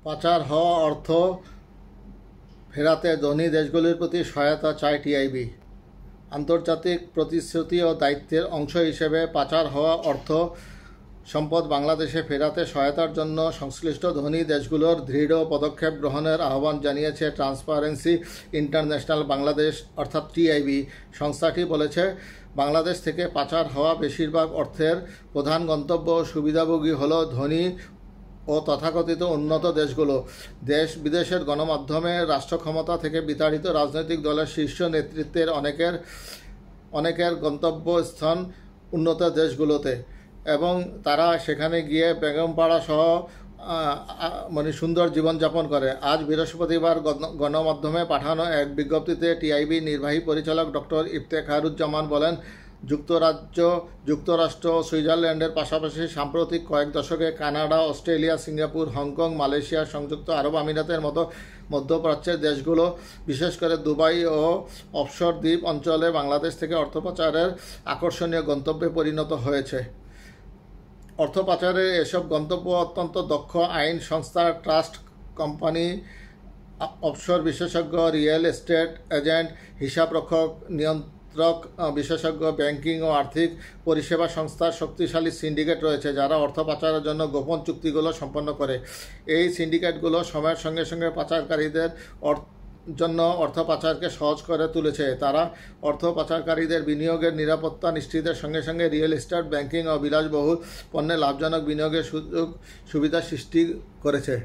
পাচার হওয়া অর্থ ফেরাতে ধনী দেশগুলির প্রতি সহায়তা চায় টিআইবি। আন্তর্জাতিক প্রতিশ্রুতি ও দায়িত্বের অংশ হিসেবে পাচার হওয়া অর্থ সম্পদ বাংলাদেশে ফেরাতে সহায়তার জন্য সংশ্লিষ্ট ধনী দেশগুলোর দৃঢ় পদক্ষেপ গ্রহণের আহ্বান জানিয়েছে ট্রান্সপারেন্সি ইন্টারন্যাশনাল বাংলাদেশ অর্থাৎ টিআইবি। সংস্থাটি বলেছে, বাংলাদেশ থেকে পাচার হওয়া বেশিরভাগ অর্থের প্রধান গন্তব্য ও সুবিধাভোগী হল ধনী ও তথাকথিত উন্নত দেশগুলো। দেশ বিদেশের গণমাধ্যমে রাষ্ট্র ক্ষমতা থেকে বিতাড়িত রাজনৈতিক দলের শীর্ষ নেতৃত্বের অনেকের গন্তব্যস্থান উন্নত দেশগুলোতে এবং তারা সেখানে গিয়ে বেগমপাড়া সহ সুন্দর জীবনযাপন করে। আজ বৃহস্পতিবার গণমাধ্যমে পাঠানো এক বিজ্ঞপ্তিতে টিআইবি নির্বাহী পরিচালক ডক্টর ইফতেখারুজ্জামান বলেন, যুক্তরাষ্ট্র ও সুইজারল্যান্ডের পাশাপাশি সাম্প্রতিক কয়েক দশকে Canada, Australia, Singapore, Hong Kong, Malaysia, সংযুক্ত আরব আমিরাতের মতো মধ্যপ্রাচ্যের দেশগুলো, বিশেষ করে দুবাই ও অফশোর দ্বীপ অঞ্চলে বাংলাদেশ থেকে অর্থ পাচারের আকর্ষণীয় গন্তব্যে পরিণত হয়েছে। অর্থ পাচারের এসব গন্তব্য অত্যন্ত দক্ষ আইন সংস্থা, ট্রাস্ট কোম্পানি, অফশোর বিশেষজ্ঞ, রিয়েল এস্টেট এজেন্ট, হিসাবরক্ষক, নিয়ন্ত্রক বিশেষজ্ঞ, ব্যাংকিং ও আর্থিক পরিষেবা সংস্থার শক্তিশালী সিন্ডিকেট রয়েছে, যারা অর্থ পাচারের জন্য গোপন চুক্তিগুলো সম্পন্ন করে। এই সিন্ডিকেটগুলো সময়ের সঙ্গে সঙ্গে পাচারকারীদের জন্য অর্থ পাচারকে সহজ করে তুলেছে। তারা অর্থ পাচারকারীদের বিনিয়োগের নিরাপত্তা নিশ্চিতের সঙ্গে সঙ্গে রিয়েল এস্টেট, ব্যাংকিং ও বিলাসবহুল পণ্যে লাভজনক বিনিয়োগের সুবিধা সৃষ্টি করেছে।